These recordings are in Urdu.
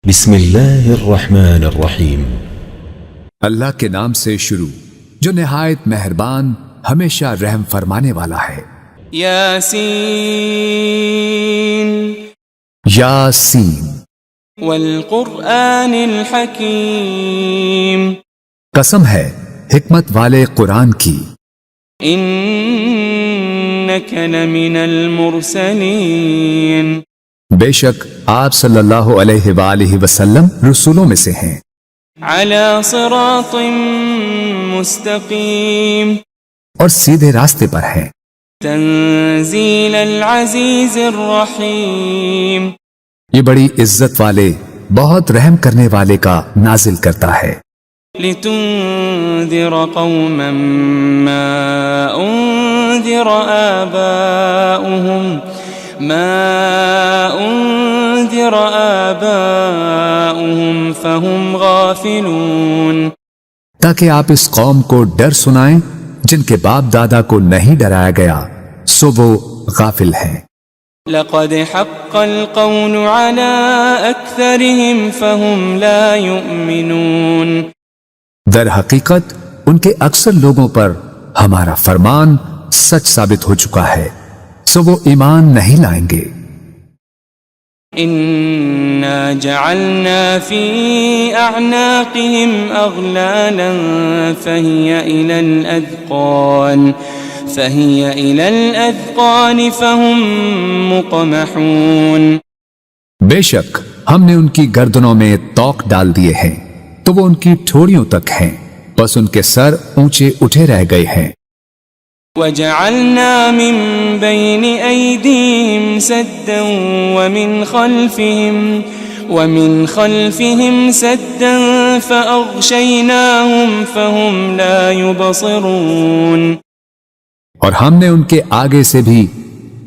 بسم اللہ الرحمن الرحیم۔ اللہ کے نام سے شروع جو نہایت مہربان ہمیشہ رحم فرمانے والا ہے۔ یاسین یاسین والقرآن الحکیم، قسم ہے حکمت والے قرآن کی، انک لمن المرسلین، بے شک آپ صلی اللہ علیہ وآلہ وسلم رسولوں میں سے ہیں، علی صراط مستقیم، اور سیدھے راستے پر ہیں، تنزیل العزیز الرحیم، یہ بڑی عزت والے بہت رحم کرنے والے کا نازل کرتا ہے، لتنذر قوما ما انذر آباؤهم فهم غافلون، تاکہ آپ اس قوم کو ڈر سنائیں جن کے باپ دادا کو نہیں ڈرایا گیا سو وہ غافل ہیں۔ لقد حق القول على اکثرهم فهم لا يؤمنون، در حقیقت ان کے اکثر لوگوں پر ہمارا فرمان سچ ثابت ہو چکا ہے سو وہ ایمان نہیں لائیں گے۔ انا جعلنا في اعناقهم اغلالا فهي الى الاذقان فهم مقمحون، بے شک ہم نے ان کی گردنوں میں توق ڈال دیے ہیں تو وہ ان کی ٹھوڑیوں تک ہیں، بس ان کے سر اونچے اٹھے رہ گئے ہیں۔ وجعلنا من بين أيديهم سدا ومن خلفهم سدا فأغشيناهم فهم لا يبصرون، اور ہم نے ان کے آگے سے بھی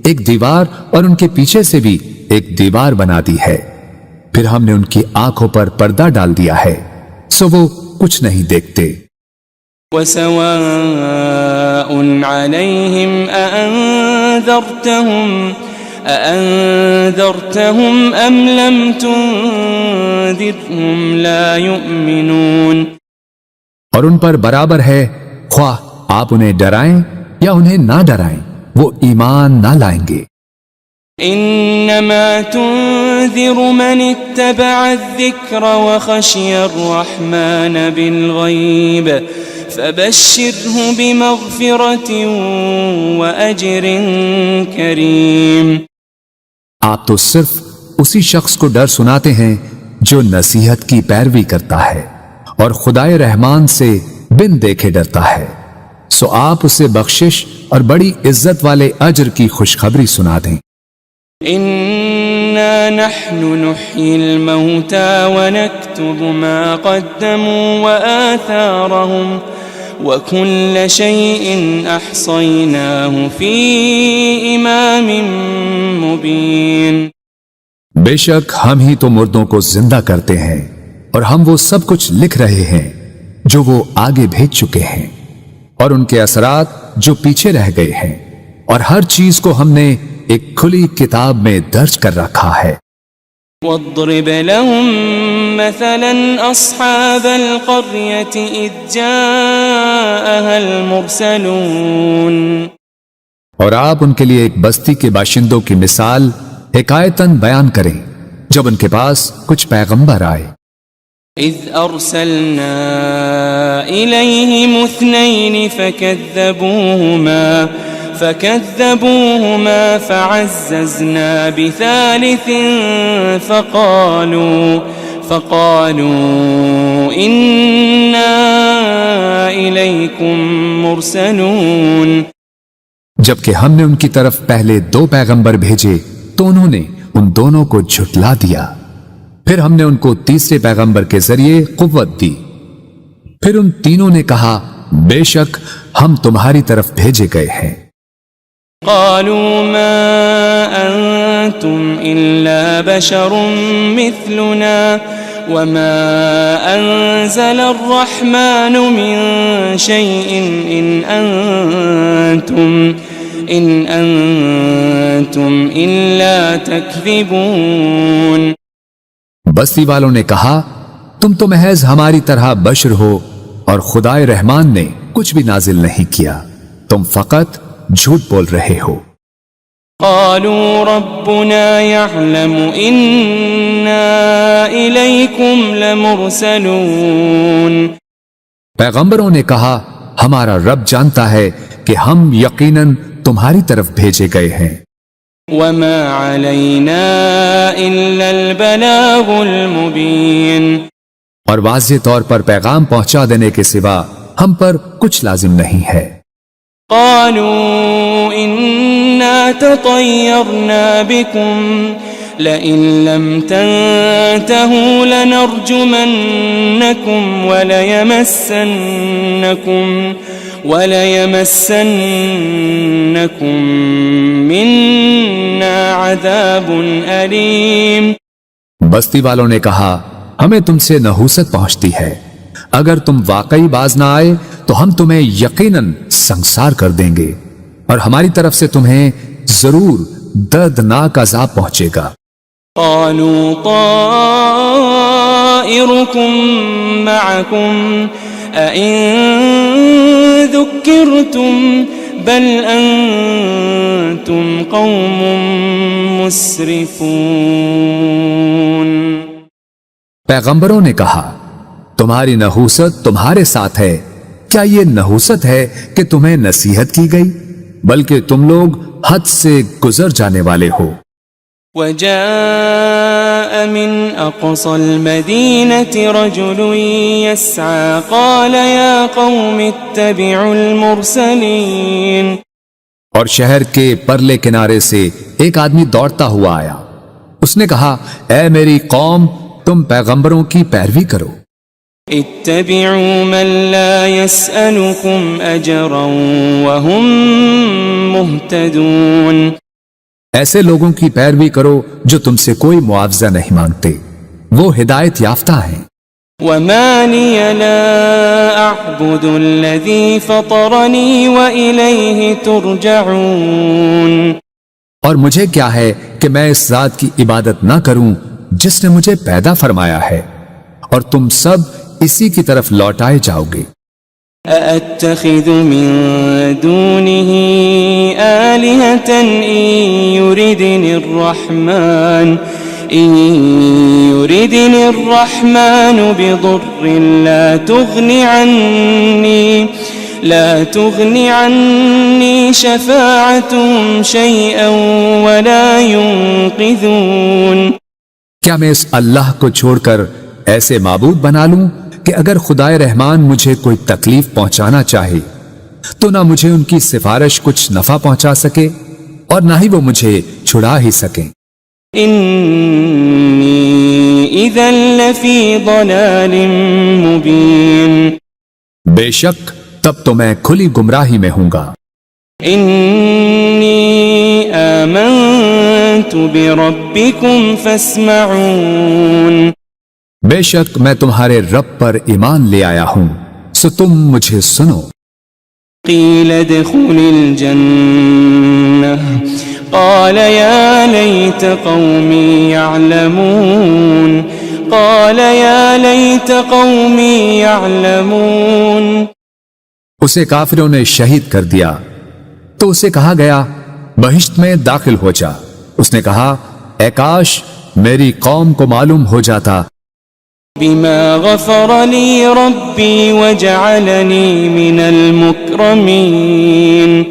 ایک دیوار اور ان کے پیچھے سے بھی ایک دیوار بنا دی ہے، پھر ہم نے ان کی آنکھوں پر پردہ ڈال دیا ہے سو وہ کچھ نہیں دیکھتے۔ وسواء عليهم أأنذرتهم أم لم تنذرهم لا يؤمنون، اور ان پر برابر ہے خواہ آپ انہیں ڈرائیں یا انہیں نہ ڈرائیں وہ ایمان نہ لائیں گے۔ انما تنذر من اتبع الذکر وخشی الرحمن بالغیب فبشره بمغفرة وأجر کریم، آپ تو صرف اسی شخص کو ڈر سناتے ہیں جو نصیحت کی پیروی کرتا ہے اور خدائے رحمان سے بن دیکھے ڈرتا ہے، سو آپ اسے بخشش اور بڑی عزت والے اجر کی خوشخبری سنا دیں۔ انا نحن نحيي الموتى ونكتب ما قدموا وآثارهم وكل شيء احصيناه في امام مبين، بے شک ہم ہی تو مردوں کو زندہ کرتے ہیں اور ہم وہ سب کچھ لکھ رہے ہیں جو وہ آگے بھیج چکے ہیں اور ان کے اثرات جو پیچھے رہ گئے ہیں، اور ہر چیز کو ہم نے ایک کھلی کتاب میں درج کر رکھا ہے۔ واضرب لهم مثلا اصحاب القرية اذ جاءها المرسلون، اور آپ ان کے لیے ایک بستی کے باشندوں کی مثال حکایتاً بیان کریں جب ان کے پاس کچھ پیغمبر آئے۔ اذ ارسلنا الیہم اثنین فكذبوهما فعززنا بثالث فقالوا إنا إليكم مرسلون، جبکہ ہم نے ان کی طرف پہلے 2 پیغمبر بھیجے تو انہوں نے ان دونوں کو جھٹلا دیا، پھر ہم نے ان کو تیسرے پیغمبر کے ذریعے قوت دی، پھر ان تینوں نے کہا بے شک ہم تمہاری طرف بھیجے گئے ہیں۔ قالوا ما أنتم إلا بشر مثلنا وما أنزل الرحمن من شيء إن أنتم إلا تكذبون، بستی والوں نے کہا تم تو محض ہماری طرح بشر ہو اور خدائے رحمان نے کچھ بھی نازل نہیں کیا، تم فقط جھوٹ بول رہے ہو۔ قالوا ربنا يعلم إنا إليكم لمرسلون۔ پیغمبروں نے کہا ہمارا رب جانتا ہے کہ ہم یقیناً تمہاری طرف بھیجے گئے ہیں۔ وما علينا إلا البلاغ المبين۔ اور واضح طور پر پیغام پہنچا دینے کے سوا ہم پر کچھ لازم نہیں ہے۔ قالوا إنا تطيرنا بكم لئن لم تنتهوا لنرجمنكم وليمسنكم منا عذاب أليم۔ بستی والوں نے کہا ہمیں تم سے نحوست پہنچتی ہے، اگر تم واقعی باز نہ آئے تو ہم تمہیں یقیناً سنسار کر دیں گے اور ہماری طرف سے تمہیں ضرور دردناک عذاب پہنچے گا۔ قالوا طائركم معكم أئن ذكرتم بل أنتم قوم مسرفون۔ پیغمبروں نے کہا تمہاری نحوست تمہارے ساتھ ہے، کیا یہ نحوست ہے کہ تمہیں نصیحت کی گئی؟ بلکہ تم لوگ حد سے گزر جانے والے ہو۔ وجاء من أقصى المدينة رجل يسعى قال يا قوم اتبعوا المرسلين۔ اور شہر کے پرلے کنارے سے ایک آدمی دوڑتا ہوا آیا، اس نے کہا اے میری قوم تم پیغمبروں کی پیروی کرو۔ اتبعوا من لا يسألكم أجرا وهم مهتدون۔ ایسے لوگوں کی پیروی کرو جو تم سے کوئی معاوضہ نہیں مانگتے، وہ ہدایت یافتہ ہیں۔ وما لي لا أعبد الذي فطرني وإليه ترجعون۔ اور مجھے کیا ہے کہ میں اس ذات کی عبادت نہ کروں جس نے مجھے پیدا فرمایا ہے، اور تم سب اسی کی طرف لوٹائے جاؤ گے۔ أأتخذ من دونه آلهة إن يردني الرحمن بضر لا تغني عني شفاعتهم شيئا ولا ينقذون۔ کیا میں اس اللہ کو چھوڑ کر ایسے معبود بنا لوں کہ اگر خدائے رحمان مجھے کوئی تکلیف پہنچانا چاہے تو نہ مجھے ان کی سفارش کچھ نفع پہنچا سکے اور نہ ہی وہ مجھے چھڑا ہی سکیں۔ انی اذا لفی ضلال مبین۔ بے شک تب تو میں کھلی گمراہی میں ہوں گا۔ انی آمنت بربکم فاسمعون۔ بے شک میں تمہارے رب پر ایمان لے آیا ہوں، سو تم مجھے سنو۔ قیل ادخل الجنہ قال یا لیت قومی یعلمون۔ قال یا لیت قومی یعلمون۔ اسے کافروں نے شہید کر دیا تو اسے کہا گیا بہشت میں داخل ہو جا۔ اس نے کہا اے کاش میری قوم کو معلوم ہو جاتا بما غفر لی ربی وجعلنی من المکرمین،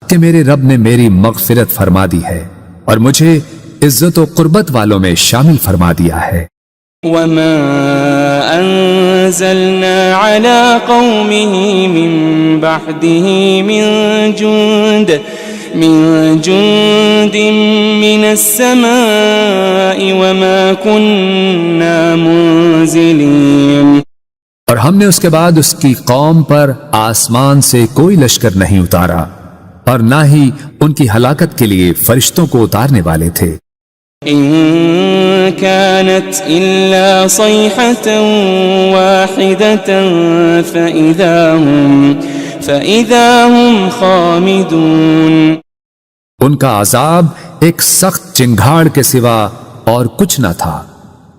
کہ میرے رب نے میری مغفرت فرما دی ہے اور مجھے عزت و قربت والوں میں شامل فرما دیا ہے۔ وما انزلنا على قومه من بعده من جند من السماء وما كنا منزلين۔ اور ہم نے اس کے بعد اس کی قوم پر آسمان سے کوئی لشکر نہیں اتارا اور نہ ہی ان کی ہلاکت کے لیے فرشتوں کو اتارنے والے تھے۔ إن كانت إلا صيحة واحدة فإذا هم خامدون۔ ان کا عذاب ایک سخت چنگھاڑ کے سوا اور کچھ نہ تھا،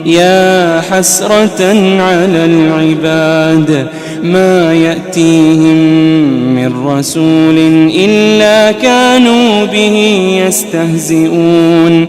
يا حسرة على العباد ما يأتيهم من رسول إلا كانوا به يستهزئون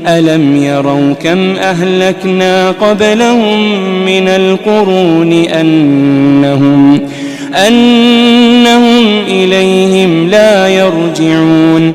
ألم يروا كم أهلكنا قبلهم من القرون أنهم إليهم لا يرجعون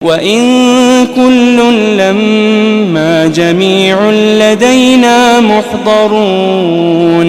وإن كل لما جميع لدينا محضرون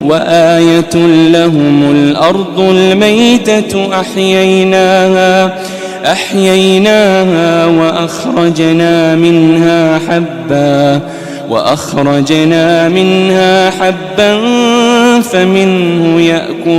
وآية لهم الأرض الميتة أحييناها وأخرجنا منها حبا فمنه يأكلون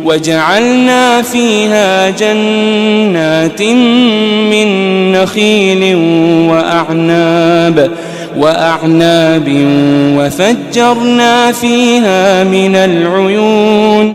وجعلنا فيها جنات من نخيل وأعناب وفجرنا فيها من العيون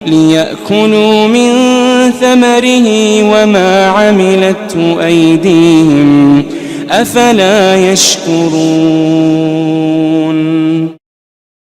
ليأكلوا من ثمره وما عملته أيديهم أفلا يشكرون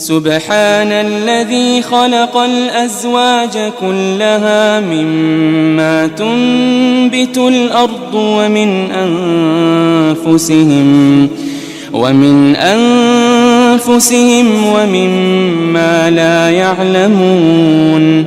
سبحان الذي خلق الأزواج كلها مما تنبت الأرض ومن أنفسهم ومما لا يعلمون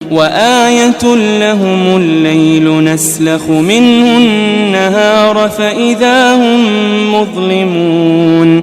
وآية لهم الليل نسلخ منه النهار فإذا هم مظلمون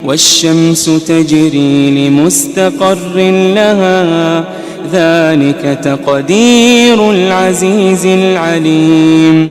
والشمس تجري لمستقر لها ذلك تقدير العزيز العليم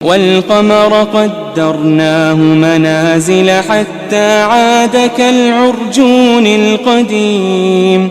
والقمر قدرناه منازل حتى عاد كالعرجون القديم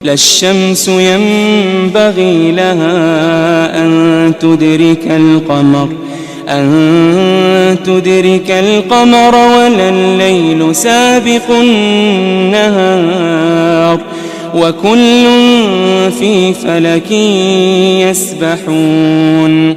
لا الشمس ينبغي لها أن تدرك القمر ولا الليل سابق النهار وكل في فلك يسبحون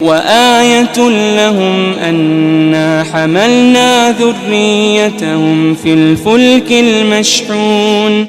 وآية لهم أنا حملنا ذريتهم في الفلك المشحون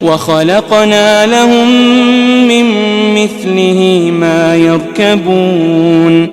وخلقنا لهم من مثله ما يركبون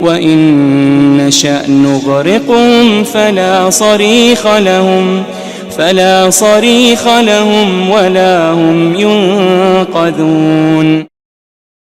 وإن نشأ نغرقهم فلا صريخ لهم ولا هم ينقذون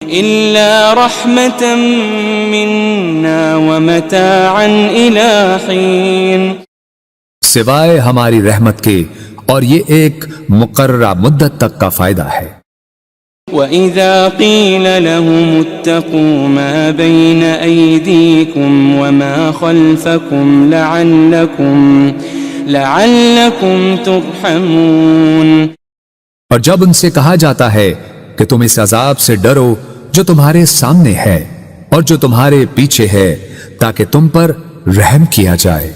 إلا رحمة منا ومتاعا إلى حين سوائے ہماری رحمت کے، اور یہ ایک مقررہ مدت تک کا فائدہ ہے۔ وَإِذَا قِيلَ لَهُمُ اتَّقُوا مَا بَيْنَ أَيْدِيكُمْ وَمَا خَلْفَكُمْ لَعَلَّكُمْ تُرْحَمُونَ، اور جب ان سے کہا جاتا ہے کہ تم اس عذاب سے ڈرو جو تمہارے سامنے ہے اور جو تمہارے پیچھے ہے، تاکہ تم پر رحم کیا جائے۔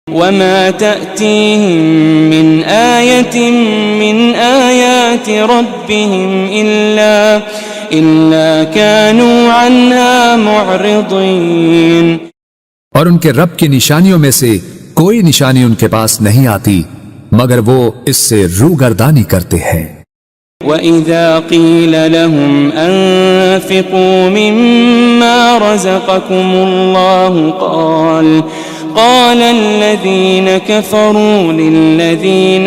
وَمَا تَأْتِيهِم مِّنْ آيَةٍ مِّنْ آيَاتِ رَبِّهِمْ إِلَّا كَانُوا عَنْهَا مُعْرِضِينَ، اور ان کے رب کی نشانیوں میں سے کوئی نشانی ان کے پاس نہیں آتی مگر وہ اس سے روگردانی کرتے ہیں۔ وَإِذَا قِيلَ لَهُمْ أَنفِقُوا مِمَّا رَزَقَكُمُ اللَّهُ قال الذين كفروا للذين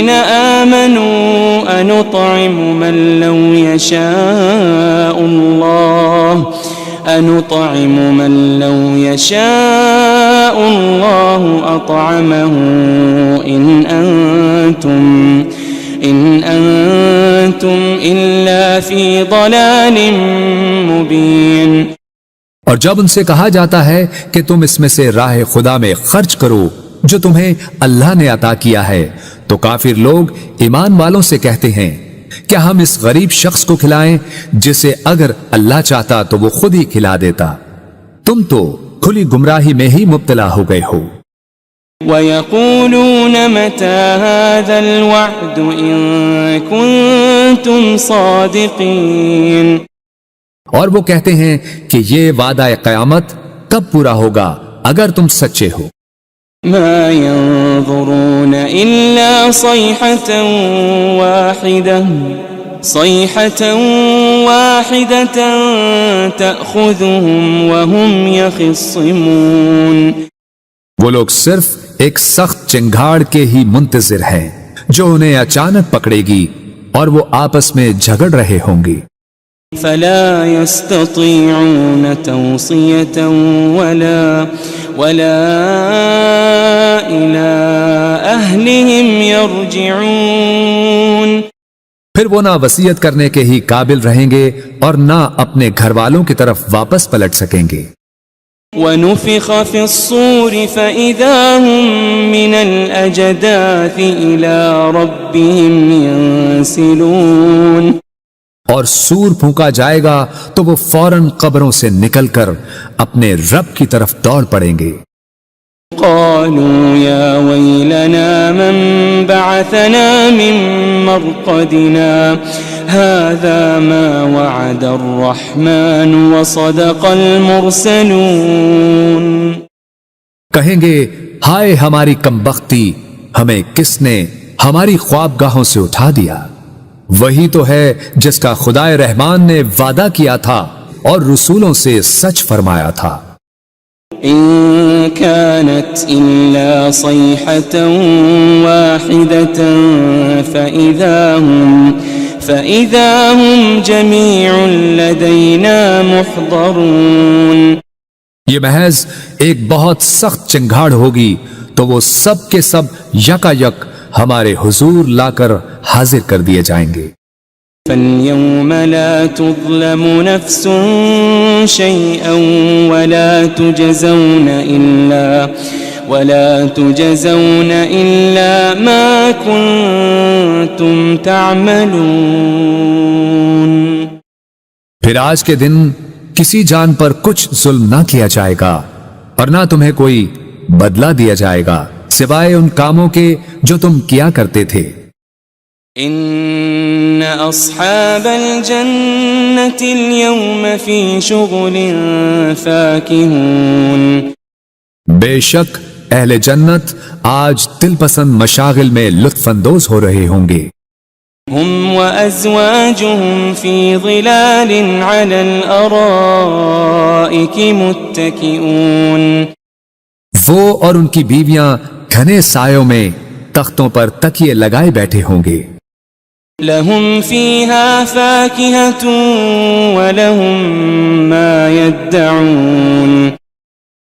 آمنوا أنطعم من لو يشاء الله أطعمه إن أنتم إلا في ضلال مبين۔ اور جب ان سے کہا جاتا ہے کہ تم اس میں سے راہ خدا میں خرچ کرو جو تمہیں اللہ نے عطا کیا ہے، تو کافر لوگ ایمان والوں سے کہتے ہیں کیا ہم اس غریب شخص کو کھلائیں جسے اگر اللہ چاہتا تو وہ خود ہی کھلا دیتا؟ تم تو کھلی گمراہی میں ہی مبتلا ہو گئے ہو۔ وَيَقُولُونَ مَتَى هَذَا الْوَعْدُ إِن كُنتُمْ صَادِقِينَ، اور وہ کہتے ہیں کہ یہ وعدہ قیامت کب پورا ہوگا اگر تم سچے ہو۔ ما ينظرون إلا صيحة واحدة تأخذهم وهم يخصمون، وہ لوگ صرف ایک سخت چنگھاڑ کے ہی منتظر ہیں جو انہیں اچانک پکڑے گی اور وہ آپس میں جھگڑ رہے ہوں گے۔ فلا يستطيعون توصية ولا إلى أهلهم يرجعون، پھر وہ نہ وصیت کرنے کے ہی قابل رہیں گے اور نہ اپنے گھر والوں کی طرف واپس پلٹ سکیں گے۔ ونفخ في الصور فإذا هم من الأجداث إلى ربهم ينسلون، اور سور پھونکا جائے گا تو وہ فوراً قبروں سے نکل کر اپنے رب کی طرف دوڑ پڑیں گے۔ قالوا يا ويلنا من بعثنا من مرقدنا هذا ما وعد الرحمن وصدق المرسلون، کہیں گے ہائے ہماری کمبختی، ہمیں کس نے ہماری خوابگاہوں سے اٹھا دیا؟ وہی تو ہے جس کا خدائے رحمان نے وعدہ کیا تھا اور رسولوں سے سچ فرمایا تھا۔ إن كانت إلا صيحة واحدة فإذا هم جميع لدينا محضرون، یہ محض ایک بہت سخت چنگھاڑ ہوگی تو وہ سب کے سب یکا یک ہمارے حضور لا کر حاضر کر دیے جائیں گے۔ فَالْيَوْمَ لَا تُظْلَمُ نَفْسٌ شَيْئًا وَلَا تُجَزَوْنَ إِلَّا مَا كُنتُمْ تَعْمَلُونَ، پھر آج کے دن کسی جان پر کچھ ظلم نہ کیا جائے گا اور نہ تمہیں کوئی بدلہ دیا جائے گا سوائے ان کاموں کے جو تم کیا کرتے تھے۔ ان اصحاب الجنة اليوم في شغل فاكهون، بے شک اہل جنت آج دل پسند مشاغل میں لطف اندوز ہو رہے ہوں گے۔ هم وازواجهم في ظلال على الارائك متكئون، وہ اور ان کی بیویاں گھنے سایوں میں تختوں پر تکیے لگائے بیٹھے ہوں گے۔ لهم فيها فاكهة ولهم ما يدعون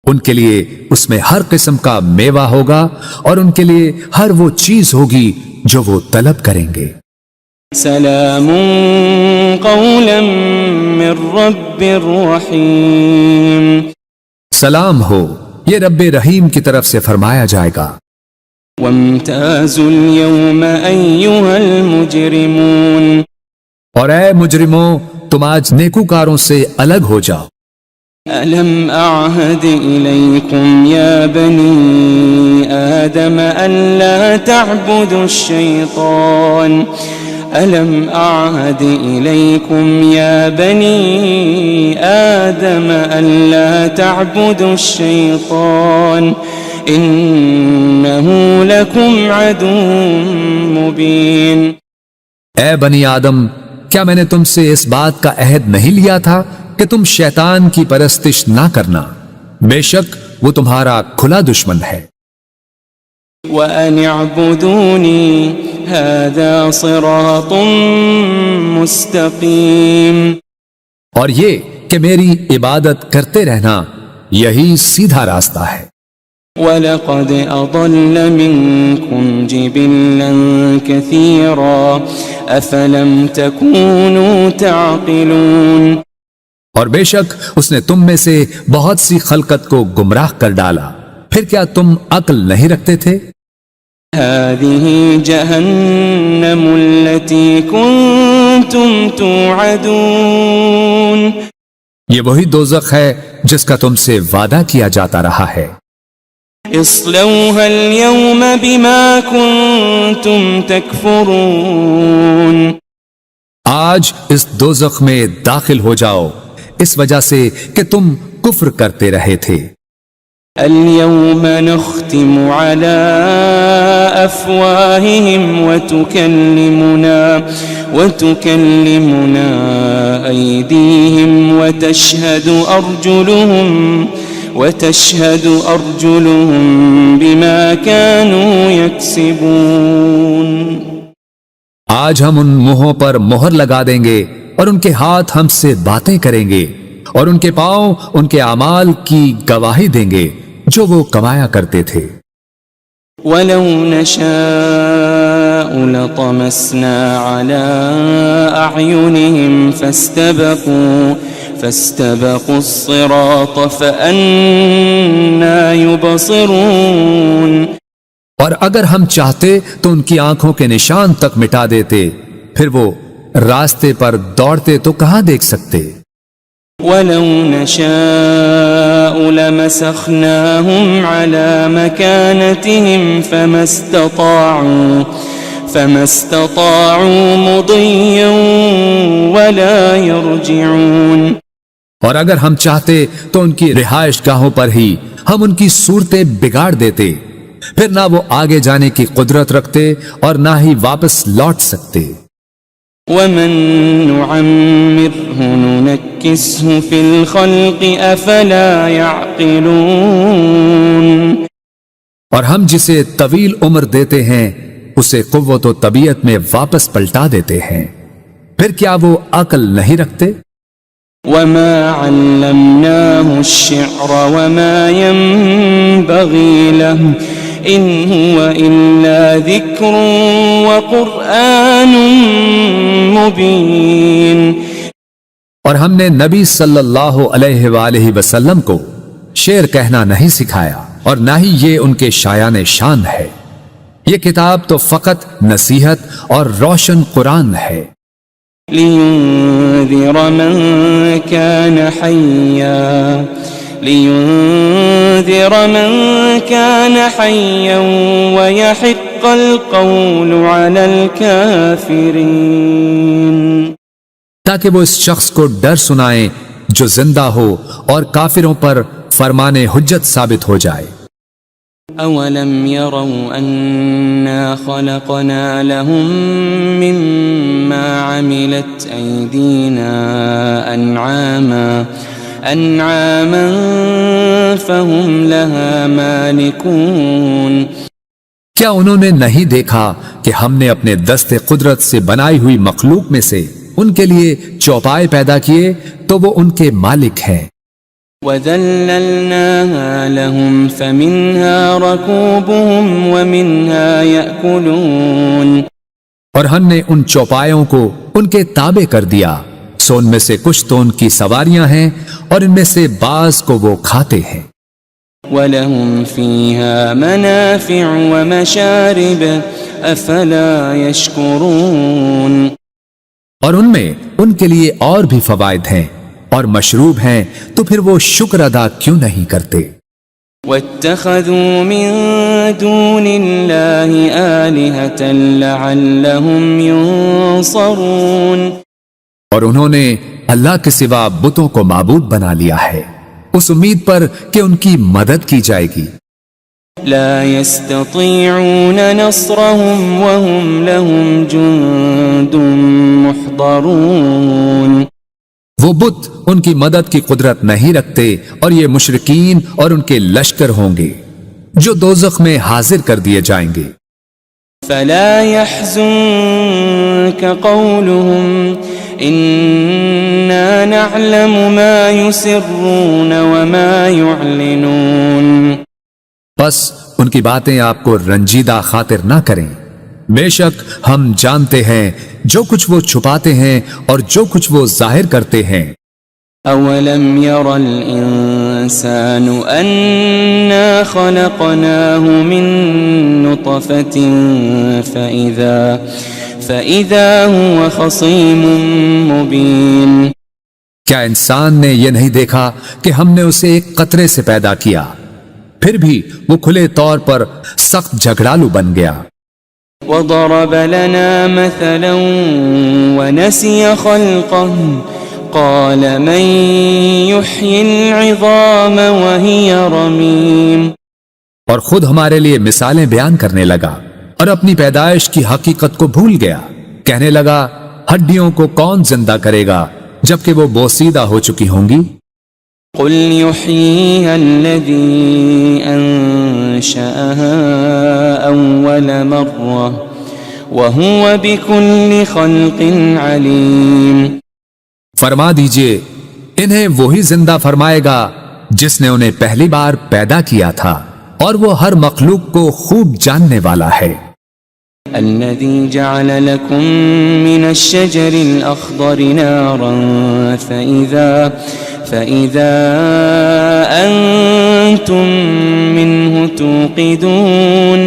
ان کے لیے اس میں ہر قسم کا میوہ ہوگا اور ان کے لیے ہر وہ چیز ہوگی جو وہ طلب کریں گے۔ سلام قولا من رب رحیم، سلام ہو، یہ رب رحیم کی طرف سے فرمایا جائے گا۔ وامتازوا اليوم أيها المجرمون، اور اے مجرموں، تم آج نیکوکاروں سے الگ ہو جاؤ۔ ألم أعهد إليكم يا بني آدم ألا تعبدوا الشيطان ألم أعهد إليكم يا بني آدم ألا تعبدوا الشيطان إنه لكم عدو مبين۔ اے بنی آدم، کیا میں نے تم سے اس بات کا عہد نہیں لیا تھا کہ تم شیطان کی پرستش نہ کرنا؟ بے شک وہ تمہارا کھلا دشمن ہے۔ وَأَنِ اعْبُدُونِي هَذَا صِرَاطٌ مُسْتَقِيمٌ، اور یہ کہ میری عبادت کرتے رہنا یہی سیدھا راستہ ہے۔ وَلَقَدْ أَضَلَّ مِنكُمْ جِبِلًّا كَثِيرًا أَفَلَمْ تَكُونُوا تَعْقِلُونَ، اور بے شک اس نے تم میں سے بہت سی خلقت کو گمراہ کر ڈالا، پھر کیا تم عقل نہیں رکھتے تھے؟ هذه جهنم التي كنتم توعدون، یہ وہی دوزخ ہے جس کا تم سے وعدہ کیا جاتا رہا ہے۔ اصلوها اليوم بما كنتم تكفرون، آج اس دوزخ میں داخل ہو جاؤ اس وجہ سے کہ تم کفر کرتے رہے تھے۔ اليوم نختم على أفواههم وتكلمنا أيديهم وتشهد أرجلهم بما كانوا يكسبون۔ آج ہم ان منہوں پر مہر لگا دیں گے اور ان کے ہاتھ ہم سے باتیں کریں گے اور ان کے پاؤں ان کے اعمال کی گواہی دیں گے جو وہ کمایا کرتے تھے۔ وَلَوْ نَشَاءُ لَطَمَسْنَا عَلَىٰ أَعْيُنِهِمْ فَاسْتَبَقُوا الصِّرَاطَ فَأَنَّىٰ يُبْصِرُونَ، اور اگر ہم چاہتے تو ان کی آنکھوں کے نشان تک مٹا دیتے، پھر وہ راستے پر دوڑتے تو کہاں دیکھ سکتے۔ وَلَوْ نَشَاءُ لَمَسَخْنَاهُمْ عَلَىٰ مَكَانَتِهِمْ فَمَا اسْتَطَاعُوا مُضِيًّا وَلَا يَرْجِعُونَ، اور اگر ہم چاہتے تو ان کی رہائش گاہوں پر ہی ہم ان کی صورتیں بگاڑ دیتے، پھر نہ وہ آگے جانے کی قدرت رکھتے اور نہ ہی واپس لوٹ سکتے۔ وَمَن نُعَمِّرْهُ نُنَكِّسْهُ فِي الْخَلْقِ أَفَلَا يَعْقِلُونَ، اور ہم جسے طویل عمر دیتے ہیں اسے قوت و طبیعت میں واپس پلٹا دیتے ہیں، پھر کیا وہ عقل نہیں رکھتے؟ وَمَا عَلَّمْنَاهُ الشِّعْرَ وَمَا يَنبَغِي لَهُ إِنْ هُوَ إِلَّا ذِكْرٌ وَقُرْآنٌ مُبِينٌ، اور ہم نے نبی صلی اللہ علیہ وآلہ وسلم کو شعر کہنا نہیں سکھایا اور نہ ہی یہ ان کے شایان شان ہے، یہ کتاب تو فقط نصیحت اور روشن قرآن ہے۔ لِيُنذِرَ مَن كَانَ حَيًّا وَيَحِقَّ الْقَوْلُ عَلَى الْكَافِرِينَ، تاکہ وہ اس شخص کو ڈر سنائیں جو زندہ ہو اور کافروں پر فرمان حجت ثابت ہو جائے۔ أَوَلَمْ يَرَوْا أَنَّا خَلَقْنَا لَهُم مِّمَّا عَمِلَتْ أَيْدِينَا أَنْعَامًا فَهُمْ لَهَا مَالِكُونَ، کیا انہوں نے نہیں دیکھا کہ ہم نے اپنے دست قدرت سے بنائی ہوئی مخلوق میں سے ان کے لیے چوپائے پیدا کیے تو وہ ان کے مالک ہیں. وَذَلَّلْنَاهَا لَهُمْ فَمِنْهَا رَكُوبُهُمْ وَمِنْهَا يَأْكُلُونَ اور ہم نے ان چوپایوں کو ان کے تابع کر دیا، سو ان میں سے کچھ تو ان کی سواریاں ہیں اور ان میں سے بعض کو وہ کھاتے ہیں. وَلَهُمْ فِيهَا مَنَافِعُ وَمَشَارِبُ أَفَلَا يَشْكُرُونَ اور ان میں ان کے لیے اور بھی فوائد ہیں اور مشروب ہیں، تو پھر وہ شکر ادا کیوں نہیں کرتے؟ وَاتَّخَذُوا مِن دُونِ اللَّهِ آلِهَةً لَعَلَّهُمْ يُنصَرُونَ اور انہوں نے اللہ کے سوا بتوں کو معبود بنا لیا ہے اس امید پر کہ ان کی مدد کی جائے گی. لا يستطيعون نصرهم وهم لهم جند محضرون وہ بت ان کی مدد کی قدرت نہیں رکھتے اور یہ مشرکین اور ان کے لشکر ہوں گے جو دوزخ میں حاضر کر دیے جائیں گے. فلا يحزنك قولهم إنا نعلم ما يسرون وما يعلنون بس ان کی باتیں آپ کو رنجیدہ خاطر نہ کریں، بے شک ہم جانتے ہیں جو کچھ وہ چھپاتے ہیں اور جو کچھ وہ ظاہر کرتے ہیں. أولم ير الإنسان أنا خلقناه من نطفة فإذا هو خصيم مبين کیا انسان نے یہ نہیں دیکھا کہ ہم نے اسے ایک قطرے سے پیدا کیا، پھر بھی وہ کھلے طور پر سخت جھگڑالو بن گیا. وضرب لنا مثلا ونسي خلقه قال من يحيي العظام وهي رميم اور خود ہمارے لیے مثالیں بیان کرنے لگا اور اپنی پیدائش کی حقیقت کو بھول گیا. کہنے لگا ہڈیوں کو کون زندہ کرے گا جبکہ وہ بوسیدہ ہو چکی ہوں گی. قل يحييها الذي أنشأها أول مرة وهو بكل خلق عليم فرما دیجئے انہیں وہی زندہ فرمائے گا جس نے انہیں پہلی بار پیدا کیا تھا اور وہ ہر مخلوق کو خوب جاننے والا ہے. الذي جعل لكم من الشجر الأخضر نارا فإذا أنتم منه توقدون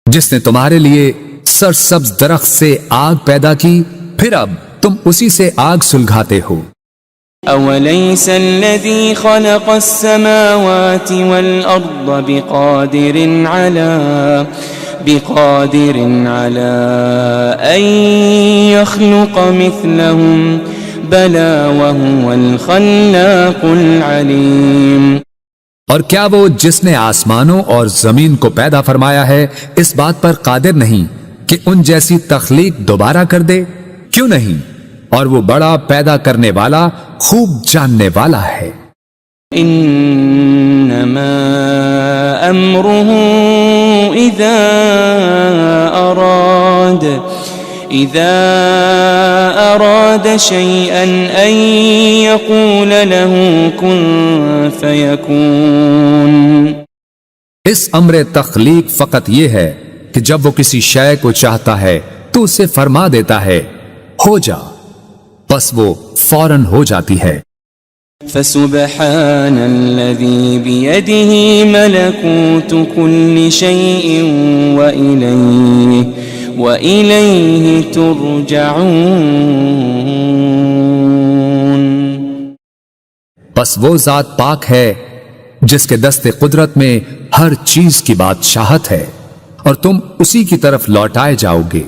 جس نے تمہارے لیے سرسبز درخت سے آگ پیدا کی پھر اب تم اسی سے آگ سلگھاتے ہو. أوليس الذي خلق السماوات والأرض بقادر على أن يخلق مثلهم بلى وهو الخلاق العليم اور کیا وہ جس نے آسمانوں اور زمین کو پیدا فرمایا ہے اس بات پر قادر نہیں کہ ان جیسی تخلیق دوبارہ کر دے؟ کیوں نہیں، اور وہ بڑا پیدا کرنے والا خوب جاننے والا ہے. انما امره اذا اراد شيئا ان يقول له كن فيكون اس امر تخلیق فقط یہ ہے کہ جب وہ کسی شے کو چاہتا ہے تو اسے فرما دیتا ہے ہو جا، بس وہ فوراً ہو جاتی ہے. فسبحان الذي بيده ملكوت كل شيء وإليه ترجعون بس وہ ذات پاک ہے جس کے دست قدرت میں ہر چیز کی بادشاہت ہے اور تم اسی کی طرف لوٹائے جاؤ گے.